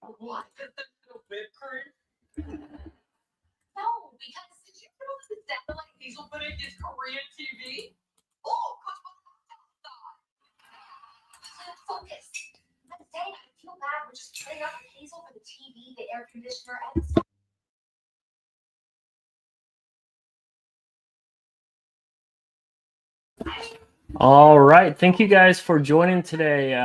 What? Whipped cream? No, because did you know the satellite Hazelpudding is Korean TV? Oh, focus. I'm saying I feel bad. We're just turning up the Hazel for the TV, the air conditioner, and the All right. Thank you guys for joining today.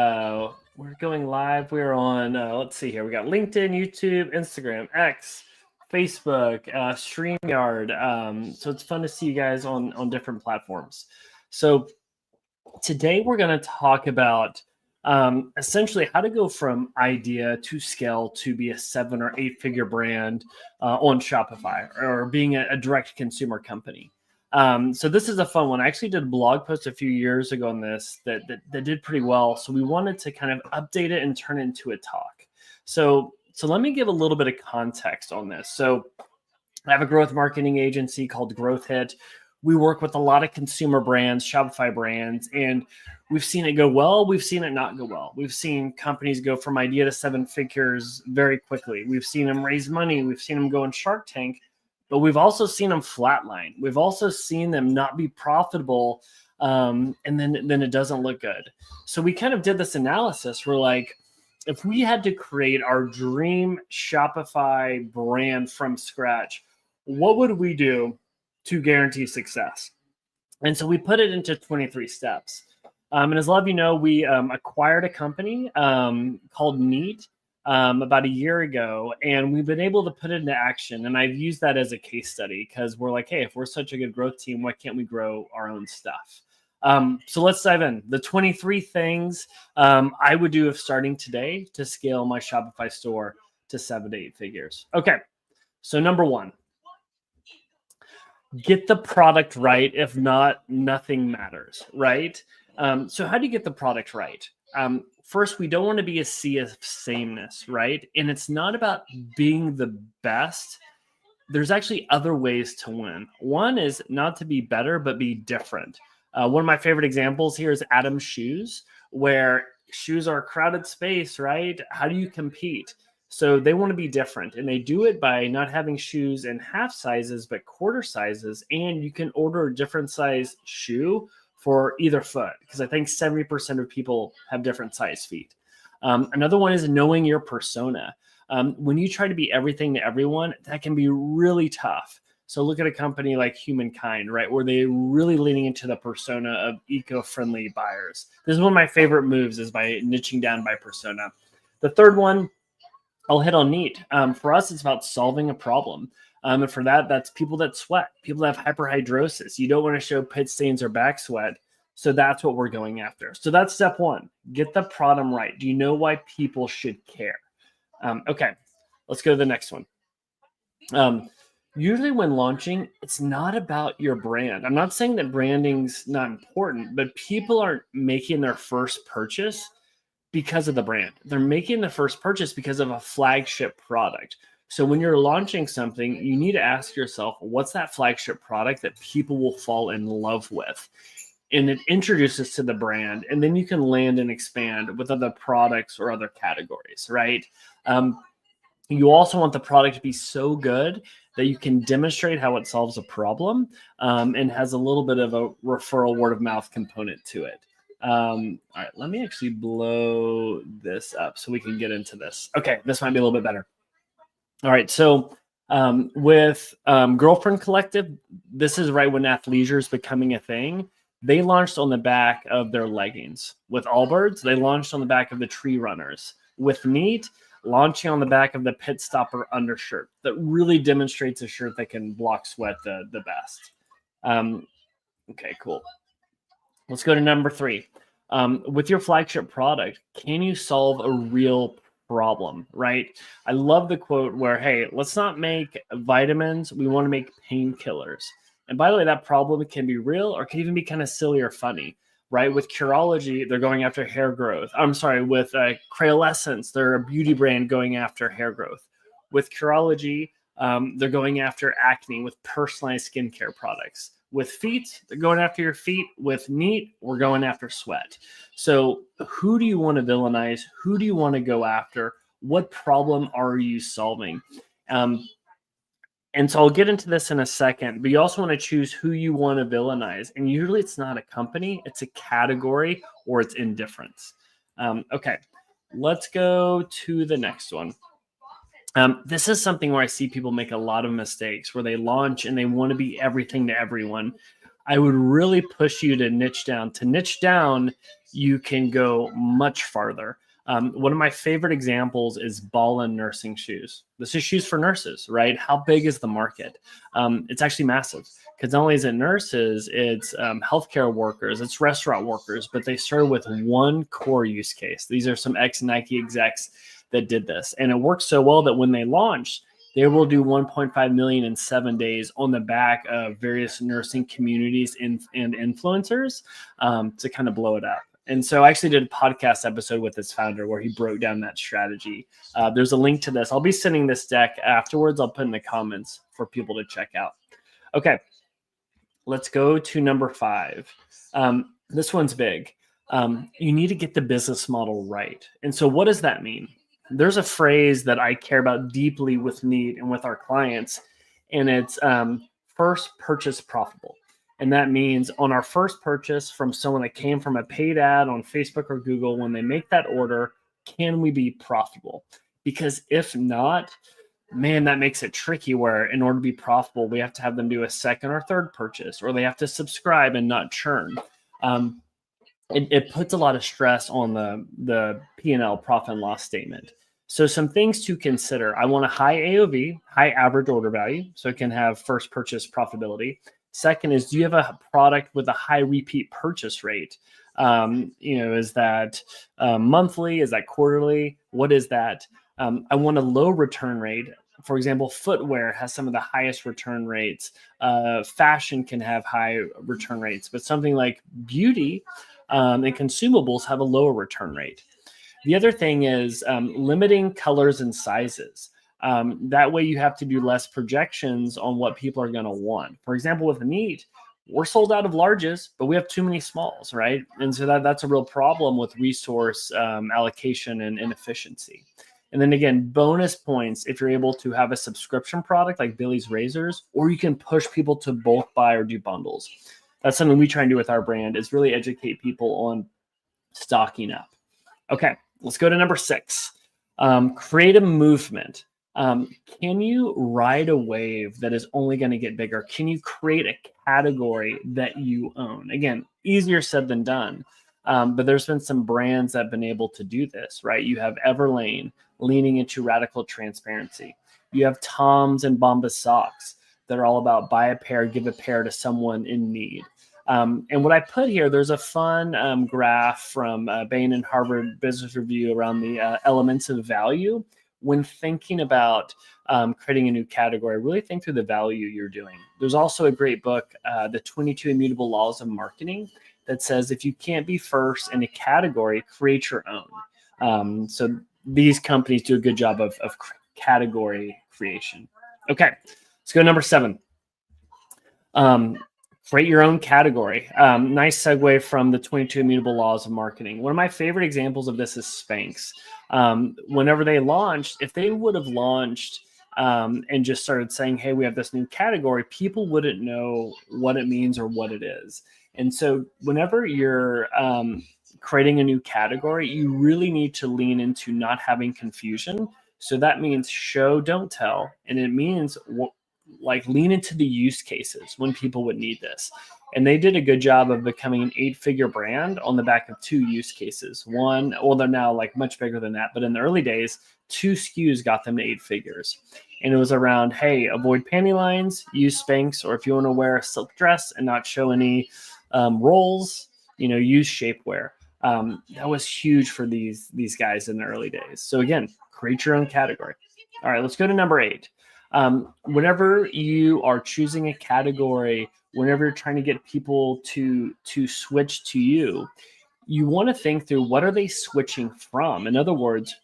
We're going live. We're on, let's see here. We got LinkedIn, YouTube, Instagram, X, Facebook, StreamYard. So it's fun to see you guys on different platforms. So today we're going to talk about essentially how to go from idea to scale to be a 7 or 8 figure brand on Shopify or being a direct consumer company. So this is a fun one. I actually did a blog post a few years ago on this that did pretty well. So we wanted to kind of update it and turn it into a talk. So let me give a little bit of context on this. So I have a growth marketing agency called GrowthHit. We work with a lot of consumer brands, Shopify brands, and we've seen it go well. We've seen it not go well. We've seen companies go from idea to 7 figures very quickly. We've seen them raise money. We've seen them go in Shark Tank. But we've also seen them flatline. We've also seen them not be profitable, and then it doesn't look good. So we kind of did this analysis. We're like, if we had to create our dream Shopify brand from scratch, what would we do to guarantee success? And so we put it into 23 steps. And as a lot of you know, we acquired a company called Neat about a year ago, and we've been able to put it into action. And I've used that as a case study because we're like, hey, if we're such a good growth team, why can't we grow our own stuff? So let's dive in. The 23 things I would do if starting today to scale my Shopify store to 7 to 8 figures. Okay, so number 1, get the product right. If not, nothing matters, right? So how do you get the product right? First, we don't want to be a sea of sameness, right? And it's not about being the best. There's actually other ways to win. One is not to be better, but be different. One of my favorite examples here is Adam's shoes, where shoes are a crowded space, right? How do you compete? So they want to be different, and they do it by not having shoes in half sizes, but quarter sizes. And you can order a different size shoe for either foot, because I think 70% of people have different size feet. Another one is knowing your persona. When you try to be everything to everyone, that can be really tough. So look at a company like Humankind, right, where they're really leaning into the persona of eco-friendly buyers. This is one of my favorite moves, is by niching down by persona. The third one, I'll hit on Neat. For us, it's about solving a problem. And for that, that's people that sweat, people that have hyperhidrosis. You don't want to show pit stains or back sweat. So that's what we're going after. So that's step 1. Get the problem right. Do you know why people should care? Okay, let's go to the next one. Usually when launching, it's not about your brand. I'm not saying that branding's not important, but people aren't making their first purchase because of the brand. They're making the first purchase because of a flagship product. So when you're launching something, you need to ask yourself, what's that flagship product that people will fall in love with? And it introduces to the brand, and then you can land and expand with other products or other categories, right? You also want the product to be so good that you can demonstrate how it solves a problem, and has a little bit of a referral word of mouth component to it. All right, let me actually blow this up so we can get into this. Okay, this might be a little bit better. All right, so with Girlfriend Collective, this is right when athleisure is becoming a thing. They launched on the back of their leggings. With Allbirds, they launched on the back of the Tree Runners. With Neat, launching on the back of the Pit Stopper undershirt that really demonstrates a shirt that can block sweat the best. Okay, cool. Let's go to number 3. With your flagship product, can you solve a real problem, right? I love the quote where, hey, let's not make vitamins. We want to make painkillers. And by the way, that problem can be real or can even be kind of silly or funny, right? With Curology, they're going after hair growth. I'm sorry, with Crayorescence, they're a beauty brand going after hair growth. With Curology, they're going after acne with personalized skincare products. With feet, they're going after your feet. With Neat, we're going after sweat. So who do you want to villainize? Who do you want to go after? What problem are you solving? And so I'll get into this in a second, but you also want to choose who you want to villainize. And usually it's not a company, it's a category or it's indifference. Okay, let's go to the next one. This is something where I see people make a lot of mistakes where they launch and they want to be everything to everyone. I would really push you to niche down. To niche down, you can go much farther. One of my favorite examples is Ballin nursing shoes. This is shoes for nurses, right? How big is the market? It's actually massive because not only is it nurses, it's healthcare workers, it's restaurant workers, but they started with one core use case. These are some ex-Nike execs that did this. And it worked so well that when they launched, they will do 1.5 million in 7 days on the back of various nursing communities and influencers to kind of blow it up. And so I actually did a podcast episode with his founder where he broke down that strategy. There's a link to this. I'll be sending this deck afterwards. I'll put in the comments for people to check out. Okay, let's go to number 5. This one's big. You need to get the business model right. And so what does that mean? There's a phrase that I care about deeply with Need and with our clients, and it's first purchase profitable. And that means on our first purchase from someone that came from a paid ad on Facebook or Google, when they make that order, can we be profitable? Because if not, man, that makes it tricky where in order to be profitable, we have to have them do a second or third purchase, or they have to subscribe and not churn. It puts a lot of stress on the P&L, profit and loss statement. So some things to consider. I want a high AOV, high average order value, so it can have first purchase profitability. Second is, do you have a product with a high repeat purchase rate? Is that monthly? Is that quarterly? What is that? I want a low return rate. For example, footwear has some of the highest return rates. Fashion can have high return rates, but something like beauty and consumables have a lower return rate. The other thing is limiting colors and sizes. That way you have to do less projections on what people are going to want. For example, with Need, we're sold out of larges, but we have too many smalls, right? And so that's a real problem with resource allocation and inefficiency. And then again, bonus points if you're able to have a subscription product like Billy's Razors, or you can push people to bulk buy or do bundles. That's something we try and do with our brand, is really educate people on stocking up. Okay, let's go to number 6. Create a movement. Can you ride a wave that is only going to get bigger? Can you create a category that you own? Again, easier said than done. But there's been some brands that have been able to do this, right? You have Everlane leaning into radical transparency. You have Toms and Bombas socks that are all about buy a pair, give a pair to someone in need. And what I put here, there's a fun graph from Bain and Harvard Business Review around the elements of value. When thinking about creating a new category, really think through the value you're doing. There's also a great book, The 22 Immutable Laws of Marketing, that says if you can't be first in a category, create your own. So these companies do a good job of category creation. Okay, let's go to number 7. Create your own category. Nice segue from the 22 Immutable Laws of Marketing. One of my favorite examples of this is Spanx. Whenever they launched, if they would have launched and just started saying, hey, we have this new category, people wouldn't know what it means or what it is. And so whenever you're creating a new category, you really need to lean into not having confusion. So that means show, don't tell. And it means lean into the use cases when people would need this. And they did a good job of becoming an 8-figure brand on the back of 2 use cases. One, well, they're now much bigger than that. But in the early days, 2 SKUs got them to 8 figures. And it was around, hey, avoid panty lines, use Spanx, or if you want to wear a silk dress and not show any rolls, use shapewear. That was huge for these guys in the early days. So again, create your own category. All right, let's go to number 8. Whenever you are choosing a category, whenever you're trying to get people to switch to you, you want to think through, what are they switching from? In other words,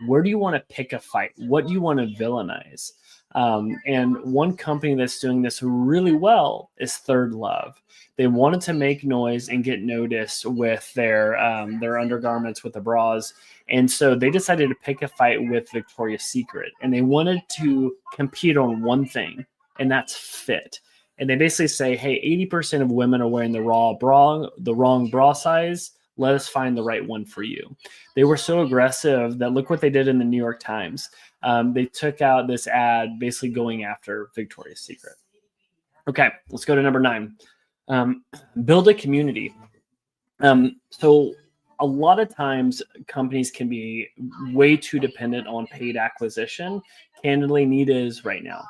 where do you want to pick a fight? What do you want to villainize? And one company that's doing this really well is Third Love. They wanted to make noise and get noticed with their undergarments, with the bras. And so they decided to pick a fight with Victoria's Secret. And they wanted to compete on one thing, and that's fit. And they basically say, hey, 80% of women are wearing the wrong bra size. Let us find the right one for you. They were so aggressive that look what they did in the New York Times. They took out this ad basically going after Victoria's Secret. Okay, let's go to number 9. Build a community. So a lot of times companies can be way too dependent on paid acquisition. Candidly, need is right now.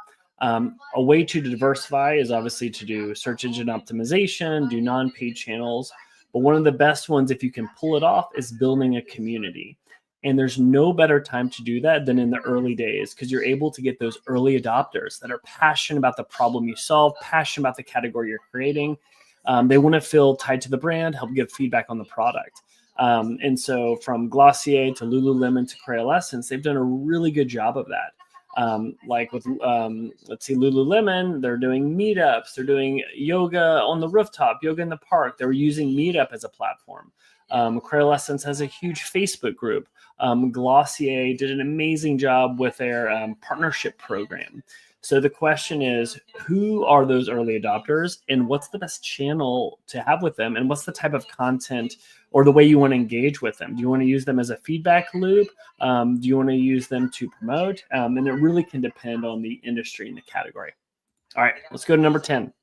A way to diversify is obviously to do search engine optimization, do non-paid channels. But one of the best ones, if you can pull it off, is building a community. And there's no better time to do that than in the early days, because you're able to get those early adopters that are passionate about the problem you solve, passionate about the category you're creating. They want to feel tied to the brand, help give feedback on the product. And so from Glossier to Lululemon to Crayola Essence, they've done a really good job of that. Like with, let's see, Lululemon, they're doing meetups, they're doing yoga on the rooftop, yoga in the park. They're using Meetup as a platform. Crayola Essence has a huge Facebook group. Glossier did an amazing job with their partnership program. So the question is, who are those early adopters, and what's the best channel to have with them, and what's the type of content or the way you want to engage with them? Do you want to use them as a feedback loop? Do you want to use them to promote? And it really can depend on the industry and the category. All right, let's go to number 10.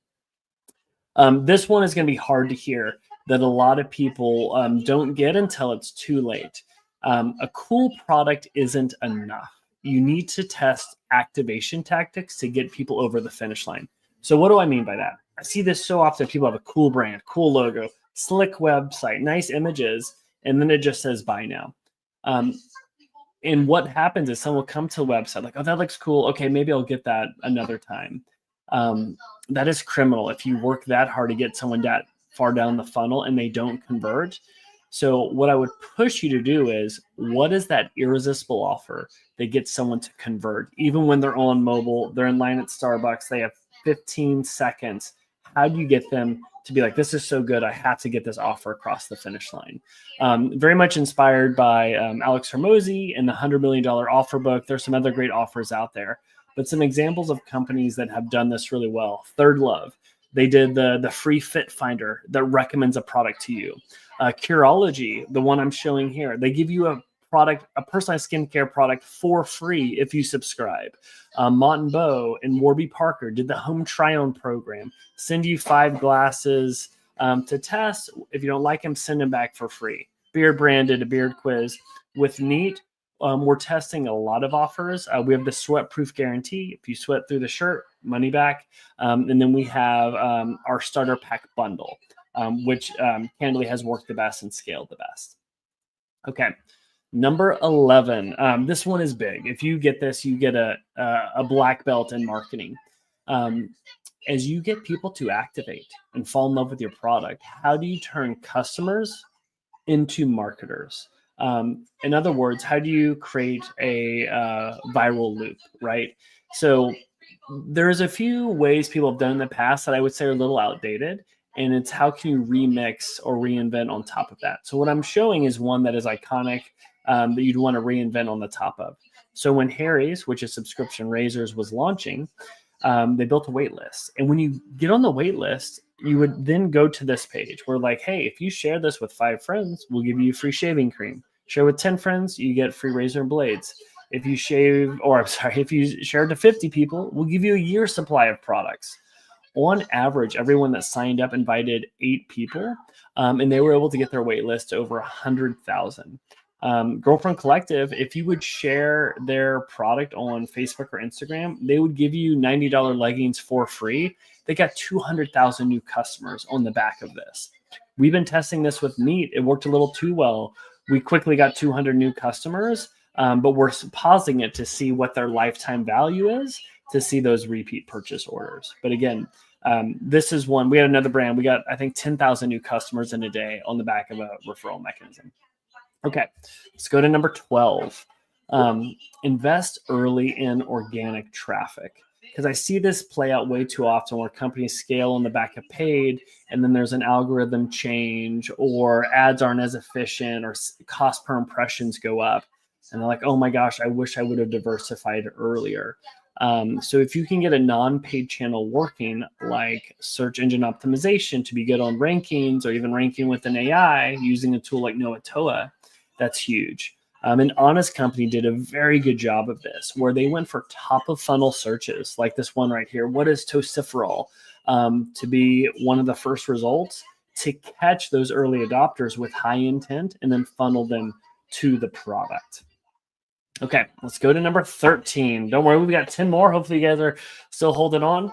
This one is going to be hard to hear, that a lot of people don't get until it's too late. A cool product isn't enough. You need to test activation tactics to get people over the finish line. So what do I mean by that? I see this so often. People have a cool brand, cool logo, slick website, nice images, and then it just says buy now. And what happens is someone will come to the website like, oh, that looks cool. Okay, maybe I'll get that another time. That is criminal if you work that hard to get someone that far down the funnel and they don't convert. So what I would push you to do is, what is that irresistible offer that gets someone to convert? Even when they're on mobile, they're in line at Starbucks, they have 15 seconds. How do you get them to be like, this is so good, I have to get this offer across the finish line? Very much inspired by Alex Hormozy and the $100 million offer book. There's some other great offers out there, but some examples of companies that have done this really well. Third Love, they did the free fit finder that recommends a product to you. Curology, the one I'm showing here, they give you a personalized skincare product for free if you subscribe. Mott & Bow and Warby Parker did the home try-on program. Send you 5 glasses to test. If you don't like them, send them back for free. Beard Brand did a beard quiz. With Neat, we're testing a lot of offers. We have the sweat-proof guarantee. If you sweat through the shirt, money back. And then we have our starter pack bundle, which candidly has worked the best and scaled the best. Okay. Number 11. This one is big. If you get this, you get a black belt in marketing. As you get people to activate and fall in love with your product, how do you turn customers into marketers? In other words, how do you create a viral loop, right? So there's a few ways people have done in the past that I would say are a little outdated. And it's how can you remix or reinvent on top of that? So what I'm showing is one that is iconic, that you'd want to reinvent on the top of. So when Harry's, which is subscription razors, was launching, they built a wait list. And when you get on the wait list, you would then go to this page where like, hey, if you share this with 5 friends, we'll give you free shaving cream. Share with 10 friends, you get free razor and blades. If you if you share it to 50 people, we'll give you a year's supply of products. On average, everyone that signed up invited 8 people, and they were able to get their wait list to over 100,000. Girlfriend Collective, if you would share their product on Facebook or Instagram, they would give you $90 leggings for free. They got 200,000 new customers on the back of this. We've been testing this with Neat. It worked a little too well. We quickly got 200 new customers, but we're pausing it to see what their lifetime value is, to see those repeat purchase orders. But again, this is one. We had another brand. We got, I think, 10,000 new customers in a day on the back of a referral mechanism. Okay, let's go to number 12. Invest early in organic traffic, because I see this play out way too often where companies scale on the back of paid, and then there's an algorithm change, or ads aren't as efficient, or cost per impressions go up. And they're like, oh my gosh, I wish I would have diversified earlier. So if you can get a non-paid channel working, like search engine optimization to be good on rankings, or even ranking with an AI using a tool like Noatoa, that's huge. An Honest Company did a very good job of this, where they went for top of funnel searches, like this one right here. What is tocopherol? To be one of the first results, to catch those early adopters with high intent and then funnel them to the product. Okay, let's go to number 13. Don't worry, we've got 10 more. Hopefully you guys are still holding on.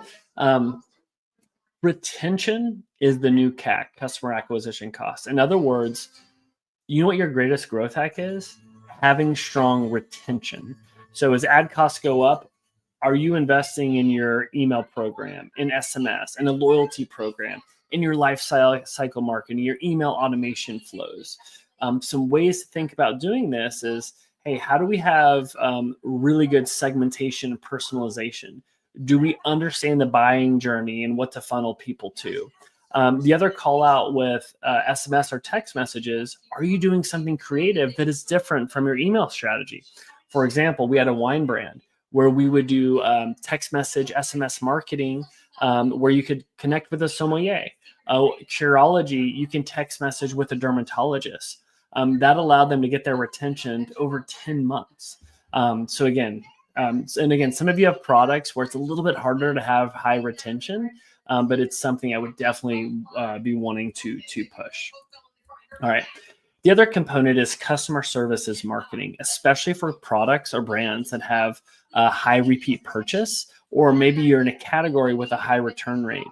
Retention is the new CAC, customer acquisition cost. In other words, you know what your greatest growth hack is? Having strong retention. So as ad costs go up, are you investing in your email program, in SMS, in a loyalty program, in your life cycle marketing, your email automation flows? Some ways to think about doing this is, hey, how do we have really good segmentation and personalization? Do we understand the buying journey and what to funnel people to? The other call out with SMS or text messages, are you doing something creative that is different from your email strategy? For example, we had a wine brand where we would do text message, SMS marketing, where you could connect with a sommelier. Curology, you can text message with a dermatologist. That allowed them to get their retention to over 10 months. So again, some of you have products where it's a little bit harder to have high retention, but it's something I would definitely be wanting to push. All right. The other component is customer services marketing, especially for products or brands that have a high repeat purchase, or maybe you're in a category with a high return rate.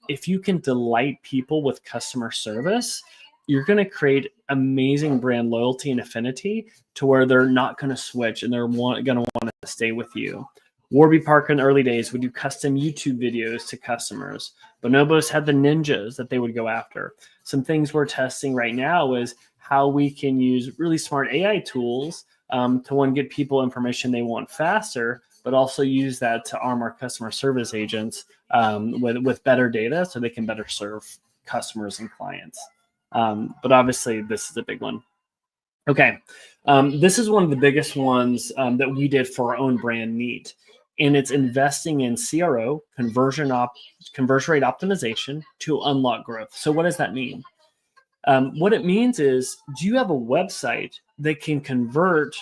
If you can delight people with customer service, you're going to create amazing brand loyalty and affinity to where they're not going to switch and they're going to want to stay with you. Warby Parker in the early days would do custom YouTube videos to customers. Bonobos had the ninjas that they would go after. Some things we're testing right now is how we can use really smart AI tools to get people information they want faster, but also use that to arm our customer service agents with better data so they can better serve customers and clients. But obviously, this is a big one. Okay, this is one of the biggest ones that we did for our own brand, Neat. And it's investing in CRO, conversion rate optimization, to unlock growth. So what does that mean? What it means is, do you have a website that can convert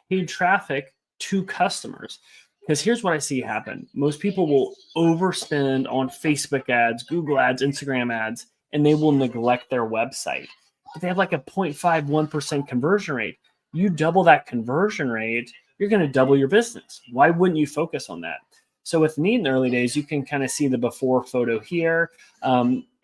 paid traffic to customers? Because here's what I see happen. Most people will overspend on Facebook ads, Google ads, Instagram ads, and they will neglect their website. But they have like a 0.51% conversion rate. You double that conversion rate, you're going to double your business. Why wouldn't you focus on that? So with Neat in the early days, you can kind of see the before photo here.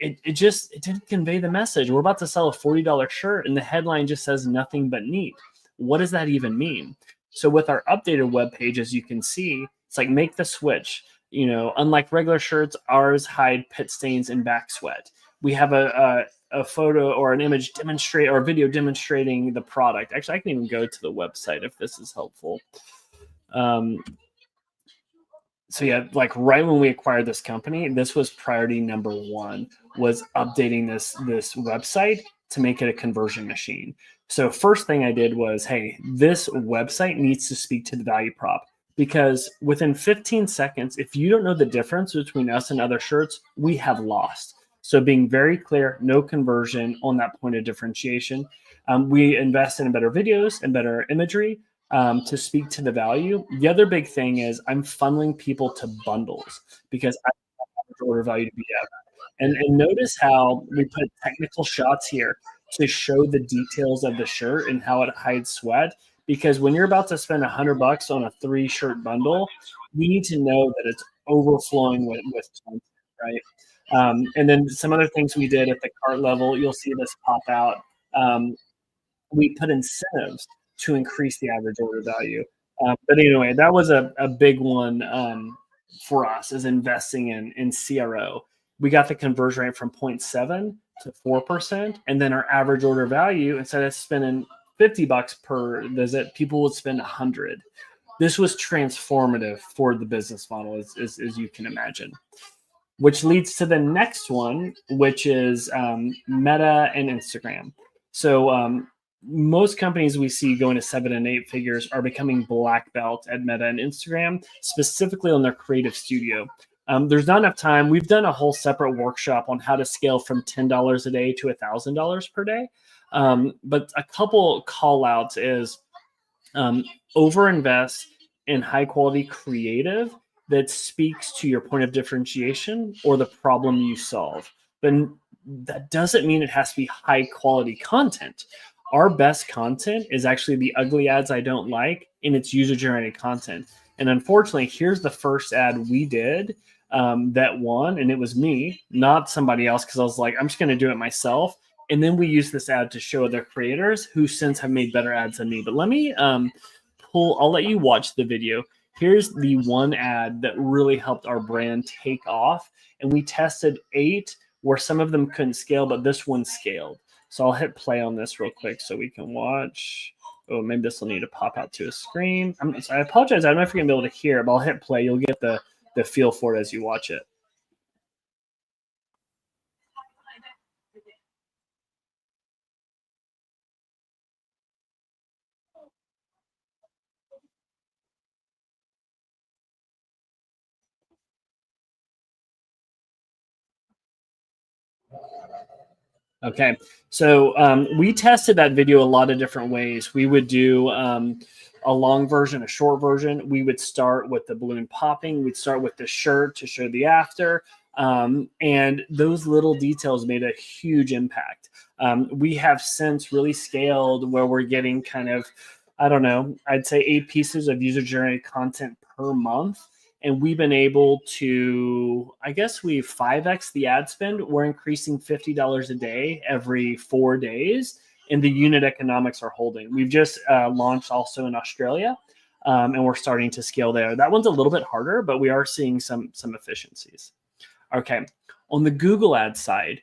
It didn't convey the message. We're about to sell a $40 shirt and the headline just says nothing but Neat. What does that even mean? So with our updated web page, as you can see, it's like make the switch. You know, unlike regular shirts, ours hide pit stains and back sweat. We have a photo or an image or a video demonstrating the product. Actually, I can even go to the website if this is helpful. So yeah, like right when we acquired this company, this was priority number one, was updating this website to make it a conversion machine. So first thing I did was, hey, this website needs to speak to the value prop, because within 15 seconds, if you don't know the difference between us and other shirts, we have lost. So being very clear, no conversion on that point of differentiation. We invest in better videos and better imagery to speak to the value. The other big thing is I'm funneling people to bundles, because I want order value to be up. And notice how we put technical shots here to show the details of the shirt and how it hides sweat. Because when you're about to spend $100 on a 3-shirt bundle, you need to know that it's overflowing with content, right? And then some other things we did at the cart level, you'll see this pop out. We put incentives to increase the average order value. But anyway, that was a big one for us, is investing in CRO. We got the conversion rate from 0.7 to 4%. And then our average order value, instead of spending $50 per visit, people would spend 100. This was transformative for the business model, as you can imagine. Which leads to the next one, which is Meta and Instagram. So most companies we see going to 7 and 8 figures are becoming black belt at Meta and Instagram, specifically on their creative studio. There's not enough time. We've done a whole separate workshop on how to scale from $10 a day to $1,000 per day. But a couple call outs is overinvest in high quality creative that speaks to your point of differentiation or the problem you solve. But that doesn't mean it has to be high quality content. Our best content is actually the ugly ads I don't like, and it's user generated content. And unfortunately, here's the first ad we did that won, and it was me, not somebody else, because I was like, I'm just going to do it myself. And then we used this ad to show other creators who since have made better ads than me. But let me I'll let you watch the video. Here's the one ad that really helped our brand take off. And we tested 8 where some of them couldn't scale, but this one scaled. So I'll hit play on this real quick so we can watch. Oh, maybe this will need to pop out to a screen. I apologize. I don't know if you're going to be able to hear it, but I'll hit play. You'll get the feel for it as you watch it. Okay, so we tested that video a lot of different ways. We would do a long version, a short version. We would start with the balloon popping. We'd start with the shirt to show the after. And those little details made a huge impact. We have since really scaled where we're getting kind of, I don't know, I'd say 8 pieces of user-generated content per month. And we've been able to, I guess we've 5x the ad spend. We're increasing $50 a day every 4 days, and the unit economics are holding. We've just launched also in Australia, and we're starting to scale there. That one's a little bit harder, but we are seeing some efficiencies. Okay, on the Google Ads side,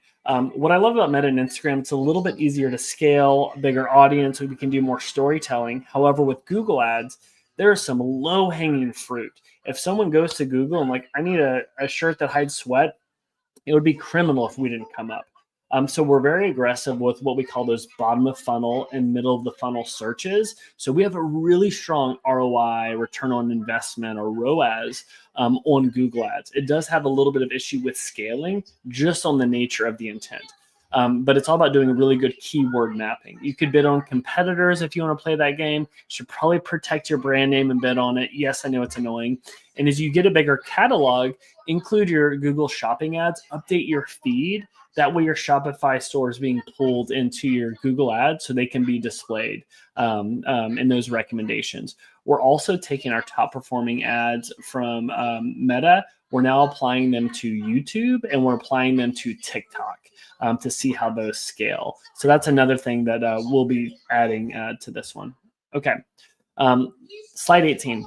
what I love about Meta and Instagram, it's a little bit easier to scale, bigger audience, so we can do more storytelling. However, with Google Ads, there is some low-hanging fruit. If someone goes to Google and like, I need a shirt that hides sweat, it would be criminal if we didn't come up. So we're very aggressive with what we call those bottom of funnel and middle of the funnel searches. So we have a really strong ROI, return on investment, or ROAS on Google Ads. It does have a little bit of issue with scaling just on the nature of the intent. But it's all about doing really good keyword mapping. You could bid on competitors if you want to play that game. You should probably protect your brand name and bid on it. Yes, I know it's annoying. And as you get a bigger catalog, include your Google shopping ads, update your feed. That way your Shopify store is being pulled into your Google ads so they can be displayed in those recommendations. We're also taking our top performing ads from Meta. We're now applying them to YouTube, and we're applying them to TikTok to see how those scale. So that's another thing that we'll be adding to this one. Okay, slide 18,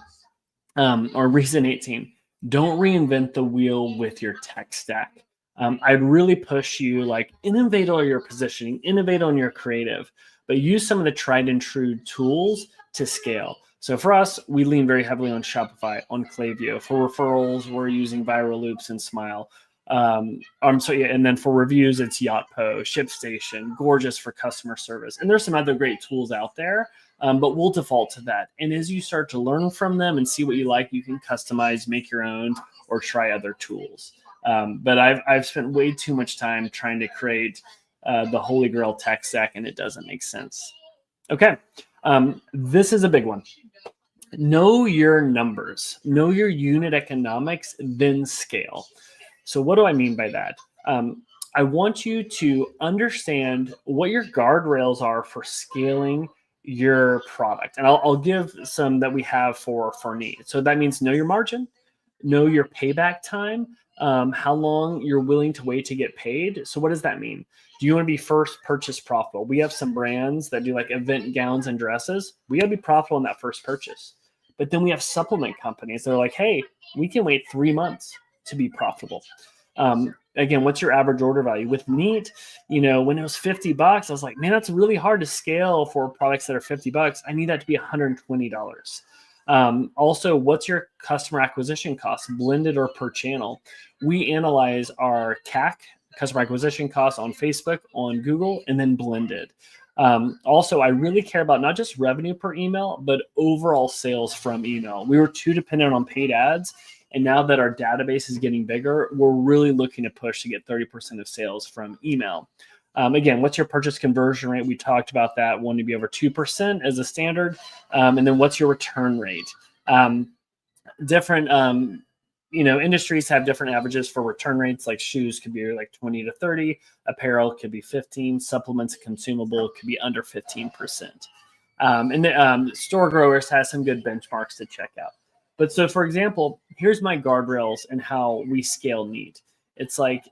or reason 18. Don't reinvent the wheel with your tech stack. I'd really push you, like, innovate on your positioning, innovate on your creative, but use some of the tried and true tools to scale. So for us, we lean very heavily on Shopify, on Klaviyo. For referrals, we're using Viral Loops and Smile. And then for reviews, it's Yotpo, ShipStation, Gorgeous for customer service. And there's some other great tools out there, but we'll default to that. And as you start to learn from them and see what you like, you can customize, make your own, or try other tools. But I've spent way too much time trying to create the holy grail tech stack, and it doesn't make sense. Okay, this is a big one. Know your numbers, know your unit economics, then scale. So what do I mean by that? I want you to understand what your guardrails are for scaling your product. And I'll give some that we have for need. So that means know your margin, know your payback time, how long you're willing to wait to get paid. So what does that mean? Do you want to be first purchase profitable? We have some brands that do like event gowns and dresses. We got to be profitable in that first purchase. But then we have supplement companies that are like, hey, we can wait 3 months to be profitable. again, what's your average order value? With Neat, you know, when it was $50, I was like, man, that's really hard to scale for products that are $50. I need that to be $120. Also, what's your customer acquisition cost, blended or per channel? We analyze our CAC, customer acquisition costs, on Facebook, on Google, and then blended. Also, I really care about not just revenue per email, but overall sales from email. We were too dependent on paid ads. And now that our database is getting bigger, we're really looking to push to get 30% of sales from email. Again, what's your purchase conversion rate? We talked about that, one to be over 2% as a standard. And then what's your return rate? Different industries have different averages for return rates. Like shoes could be like 20 to 30, apparel could be 15, supplements and consumable could be under 15%. And the Store Growers has some good benchmarks to check out. But so, for example, here's my guardrails and how we scale Neat. It's like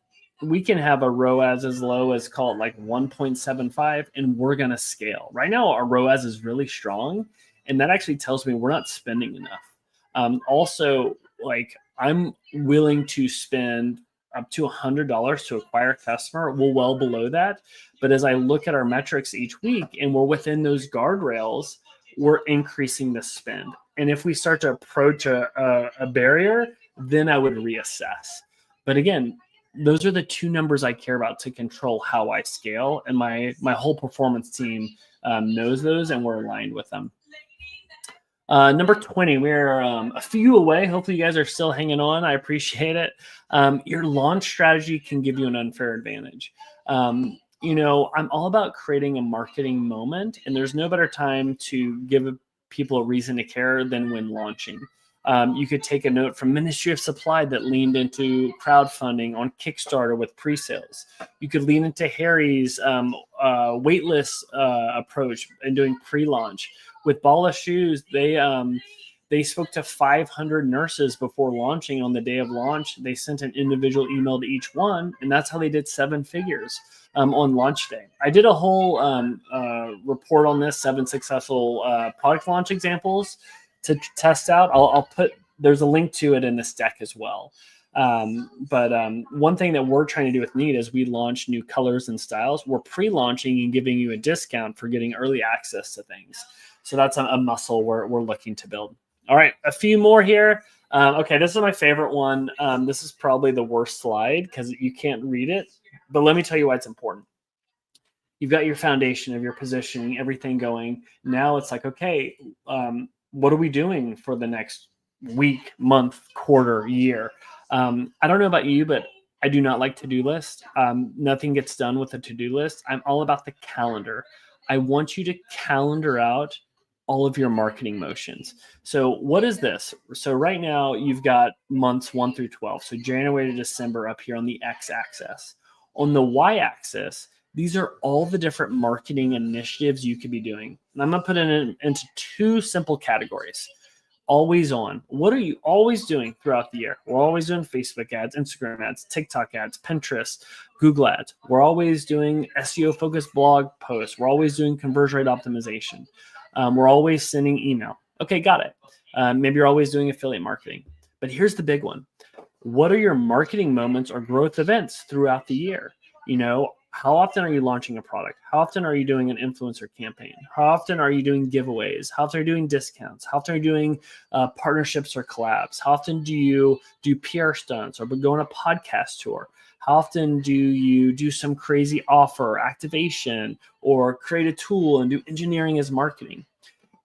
we can have a ROAS as low as, call it like 1.75, and we're going to scale. Right now, our ROAS is really strong, and that actually tells me we're not spending enough. Also, like I'm willing to spend up to $100 to acquire a customer. We're well below that. But as I look at our metrics each week and we're within those guardrails, we're increasing the spend. And if we start to approach a barrier, then I would reassess. But again, those are the two numbers I care about to control how I scale. And my whole performance team knows those, and we're aligned with them. Number 20, we're a few away. Hopefully you guys are still hanging on. I appreciate it. Your launch strategy can give you an unfair advantage. I'm all about creating a marketing moment, and there's no better time to give people a reason to care than when launching. You could take a note from Ministry of Supply that leaned into crowdfunding on Kickstarter with pre-sales. You could lean into Harry's waitlist approach and doing pre-launch. With Bala Shoes, they spoke to 500 nurses before launching. On the day of launch, they sent an individual email to each one, and that's how they did 7 figures on launch day. I did a whole report on this, 7 successful product launch examples to test out. I'll put, there's a link to it in this deck as well. But one thing that we're trying to do with Neat is we launch new colors and styles. We're pre-launching and giving you a discount for getting early access to things. So that's a muscle we're looking to build. All right, a few more here. Okay, this is my favorite one. This is probably the worst slide because you can't read it, but let me tell you why it's important. You've got your foundation of your positioning, everything going. Now it's like, okay, what are we doing for the next week, month, quarter, year? I don't know about you, but I do not like to-do lists. Nothing gets done with a to-do list. I'm all about the calendar. I want you to calendar out all of your marketing motions. So what is this? So right now you've got months 1 through 12. So January to December up here on the x-axis. On the y-axis, these are all the different marketing initiatives you could be doing. And I'm going to put it into 2 simple categories. Always on. What are you always doing throughout the year? We're always doing Facebook ads, Instagram ads, TikTok ads, Pinterest, Google ads. We're always doing SEO-focused blog posts. We're always doing conversion rate optimization. We're always sending email. Okay, got it. Maybe you're always doing affiliate marketing. But here's the big one. What are your marketing moments or growth events throughout the year? How often are you launching a product? How often are you doing an influencer campaign? How often are you doing giveaways? How often are you doing discounts? How often are you doing partnerships or collabs? How often do you do PR stunts or go on a podcast tour? How often do you do some crazy offer, activation, or create a tool and do engineering as marketing?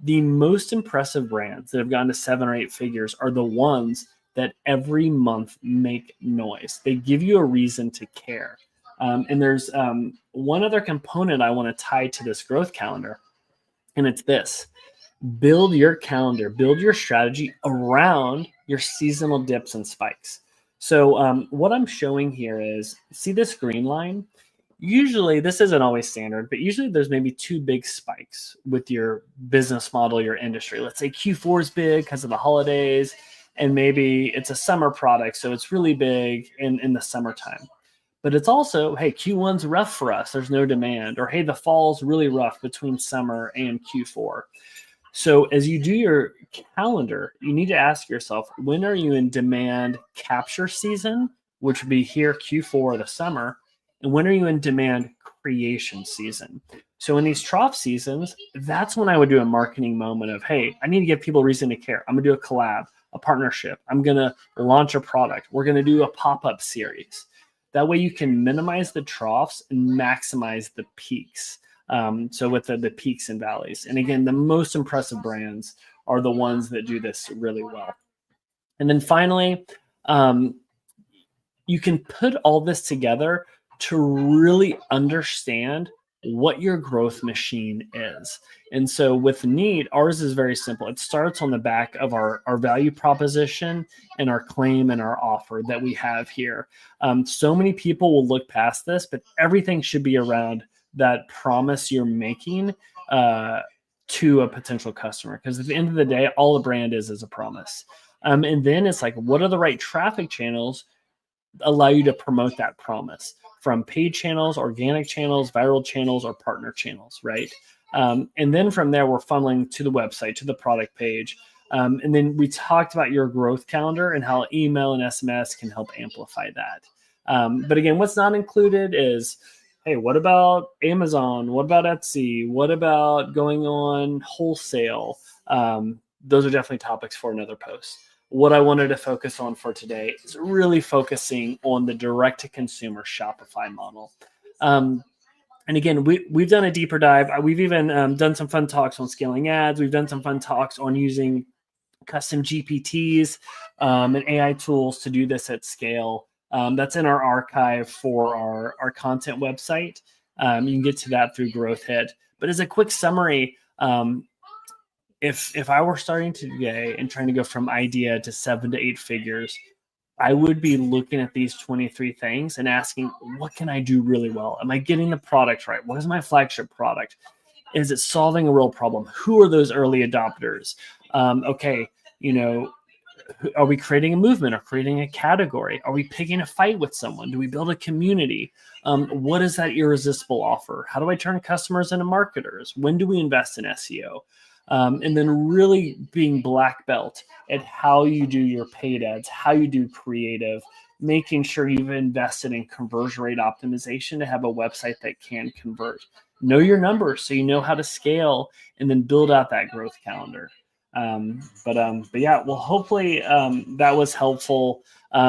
The most impressive brands that have gone to 7 or 8 figures are the ones that every month make noise. They give you a reason to care. And there's one other component I want to tie to this growth calendar, and it's this. Build your calendar, build your strategy around your seasonal dips and spikes. So what I'm showing here is, see this green line? Usually, this isn't always standard, but usually there's maybe 2 big spikes with your business model, your industry. Let's say Q4 is big because of the holidays, and maybe it's a summer product, so it's really big in the summertime. But it's also, hey, Q1's rough for us. There's no demand. Or, hey, the fall's really rough between summer and Q4. So as you do your calendar, you need to ask yourself, when are you in demand capture season which would be here Q4, the summer, and when are you in demand creation season? So in these trough seasons, that's when I would do a marketing moment of, hey, I need to give people reason to care. I'm gonna do a collab, a partnership. I'm gonna launch a product. We're gonna do a pop-up series. That way you can minimize the troughs and maximize the peaks. So with the peaks and valleys. And again, the most impressive brands are the ones that do this really well. And then finally, you can put all this together to really understand what your growth machine is. And so with Need, ours is very simple. It starts on the back of our value proposition and our claim and our offer that we have here. So many people will look past this, but everything should be around that promise you're making to a potential customer. Because at the end of the day, all a brand is a promise. And then it's like, what are the right traffic channels allow you to promote that promise? From paid channels, organic channels, viral channels, or partner channels, right? And then from there, we're funneling to the website, to the product page. And then we talked about your growth calendar and how email and SMS can help amplify that. But again, what's not included is, hey, what about Amazon? What about Etsy? What about going on wholesale? Those are definitely topics for another post. What I wanted to focus on for today is really focusing on the direct-to-consumer Shopify model. And again, we've done a deeper dive. We've even done some fun talks on scaling ads. We've done some fun talks on using custom GPTs and AI tools to do this at scale. That's in our archive for our content website. You can get to that through GrowthHit. But as a quick summary, if I were starting today and trying to go from idea to 7 to 8 figures, I would be looking at these 23 things and asking, what can I do really well? Am I getting the product right? What is my flagship product? Is it solving a real problem? Who are those early adopters? Okay, are we creating a movement or creating a category? Are we picking a fight with someone? Do we build a community? What is that irresistible offer? How do I turn customers into marketers? When do we invest in SEO? And then really being black belt at how you do your paid ads, how you do creative, making sure you've invested in conversion rate optimization to have a website that can convert. Know your numbers so you know how to scale, and then build out that growth calendar. But yeah, well, hopefully that was helpful. We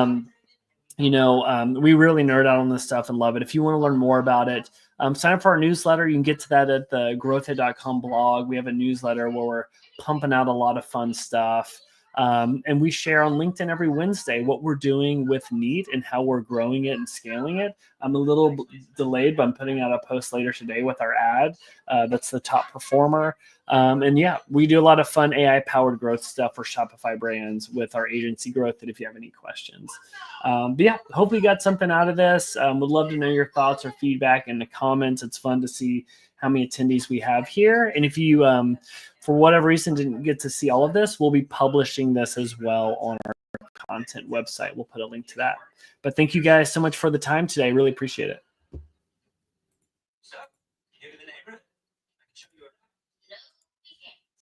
really nerd out on this stuff and love it. If you want to learn more about it, sign up for our newsletter. You can get to that at the growthhit.com blog. We have a newsletter where we're pumping out a lot of fun stuff. And we share on LinkedIn every Wednesday what we're doing with Neat and how we're growing it and scaling it. I'm a little delayed, but I'm putting out a post later today with our ad. That's the top performer. And yeah, we do a lot of fun AI-powered growth stuff for Shopify brands with our agency GrowthHit if you have any questions. But yeah, hopefully you got something out of this. Would love to know your thoughts or feedback in the comments. It's fun to see how many attendees we have here. And if you, for whatever reason, didn't get to see all of this, we'll be publishing this as well on our content website. We'll put a link to that. But thank you guys so much for the time today. Really appreciate it.